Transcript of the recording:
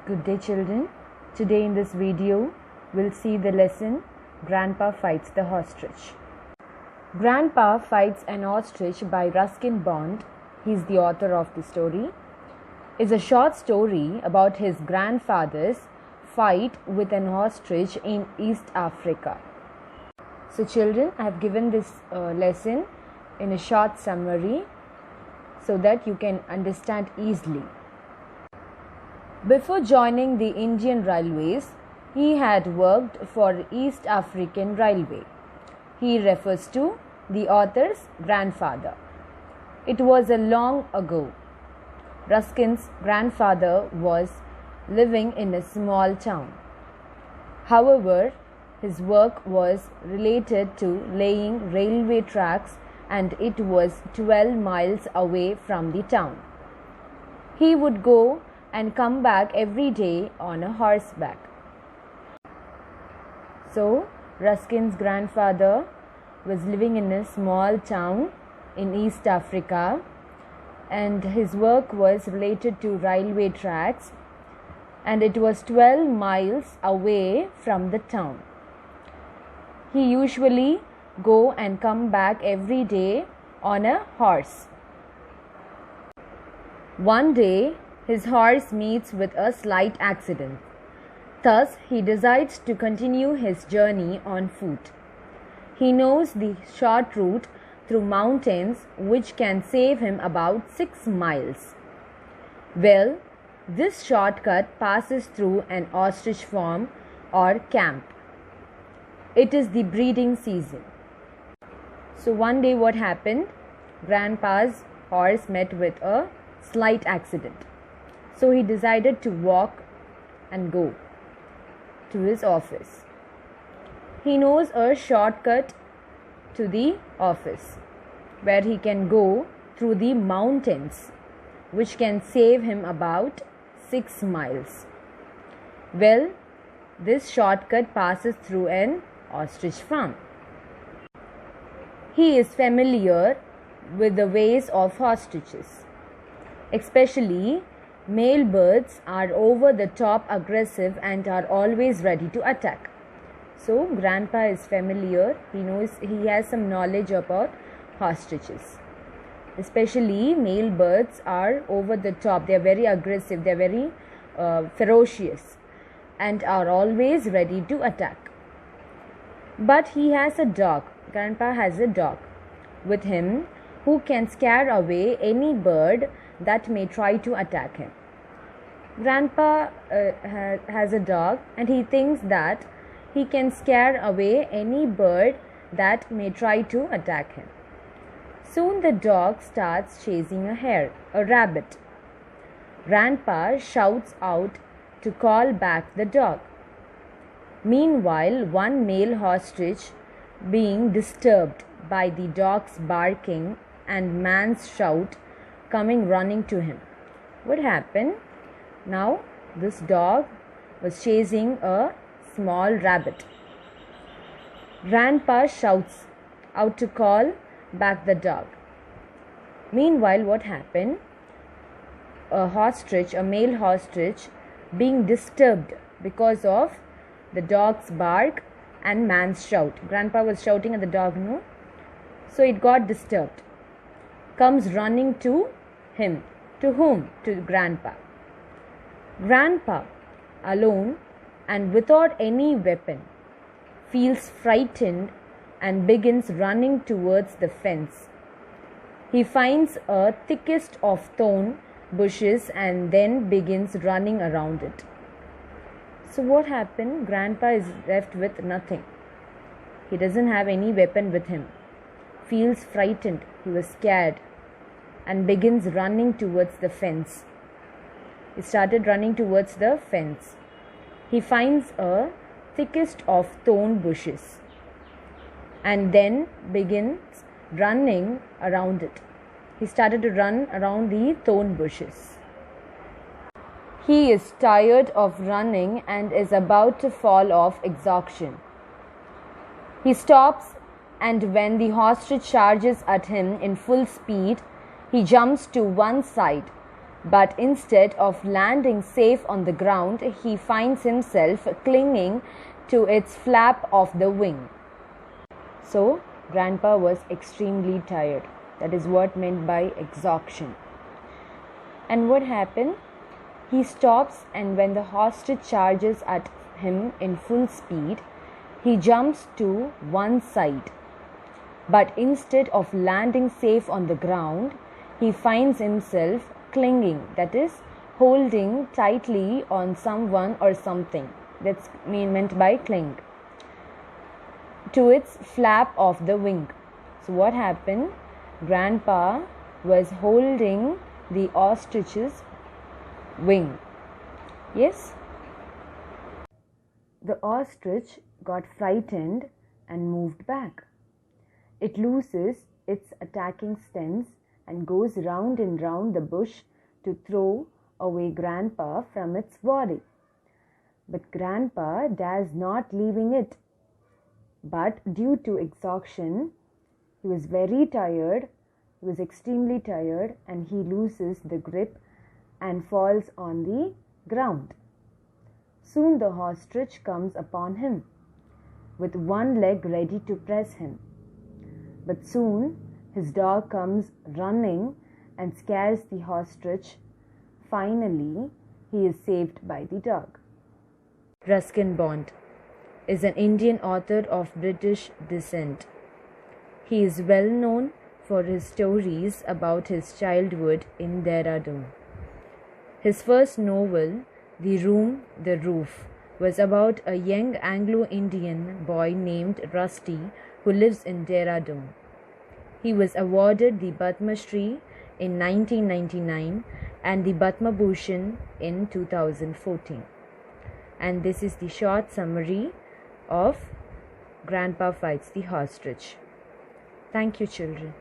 Good day children. Today in this video we'll see the lesson Grandpa Fights the Ostrich. Grandpa Fights an Ostrich by Ruskin Bond. He's the author of the story. It's a short story about his grandfather's fight with an ostrich in East Africa. So children, I have given this lesson in a short summary so that you can understand easily. Before joining the Indian Railways, he had worked for East African Railway. He refers to the author's grandfather. It was a long ago. Ruskin's grandfather was living in a small town. However, his work was related to laying railway tracks and it was 12 miles away from the town. He would go and come back every day on a horseback. So, Ruskin's grandfather was living in a small town in East Africa and his work was related to railway tracks and it was 12 miles away from the town. He usually go and come back every day on a horse. One day, his horse meets with a slight accident. Thus, he decides to continue his journey on foot. He knows the short route through mountains which can save him about 6 miles. Well, this shortcut passes through an ostrich farm or camp. It is the breeding season. So one day what happened? Grandpa's horse met with a slight accident. So he decided to walk and go to his office. He knows a shortcut to the office where he can go through the mountains which can save him about 6 miles. Well, this shortcut passes through an ostrich farm. He is familiar with the ways of ostriches. Especially, male birds are over the top aggressive and are always ready to attack. So, Grandpa is familiar. He has some knowledge about ostriches. Especially, male birds are over the top. They are very aggressive. They are very ferocious and are always ready to attack. But he has a dog. Grandpa has a dog with him who can scare away any bird that may try to attack him. Grandpa has a dog and he thinks that he can scare away any bird that may try to attack him. Soon the dog starts chasing a rabbit. Grandpa shouts out to call back the dog. Meanwhile, one male ostrich, being disturbed by the dog's barking and man's shout, coming running to him. What happened? Now, this dog was chasing a small rabbit. Grandpa shouts out to call back the dog. Meanwhile, what happened? A male ostrich, being disturbed because of the dog's bark and man's shout. Grandpa was shouting at the dog, no? So it got disturbed. Comes running to him. To whom? To Grandpa. Grandpa, alone and without any weapon, feels frightened and begins running towards the fence. He finds a thickest of thorn bushes and then begins running around it. So what happened? Grandpa is left with nothing. He doesn't have any weapon with him. Feels frightened. He was scared and begins running towards the fence. He started running towards the fence. He finds a thickest of thorn bushes and then begins running around it. He started to run around the thorn bushes. He is tired of running and is about to fall off exhaustion. He stops and when the ostrich charges at him in full speed, he jumps to one side But instead of landing safe on the ground, he finds himself clinging to its flap of the wing. So, Grandpa was extremely tired. That is what meant by exhaustion. And what happened? He stops, and when the ostrich charges at him in full speed, he jumps to one side. But instead of landing safe on the ground, he finds himself clinging, that is, holding tightly on someone or something. That's meant by cling. To its flap of the wing. So what happened? Grandpa was holding the ostrich's wing. Yes? The ostrich got frightened and moved back. It loses its attacking stance and goes round and round the bush to throw away Grandpa from its body. But Grandpa dares not leaving it. But due to exhaustion, he was very tired. He was extremely tired, and he loses the grip and falls on the ground. Soon the ostrich comes upon him, with one leg ready to press him. But soon his dog comes running and scares the ostrich. Finally, he is saved by the dog. Ruskin Bond is an Indian author of British descent. He is well known for his stories about his childhood in Dehradun. His first novel, The Room, the Roof, was about a young Anglo-Indian boy named Rusty who lives in Dehradun. He was awarded the Padma Shri in 1999 and the Padma Bhushan in 2014. And this is the short summary of Grandpa Fights the Ostrich. Thank you, children.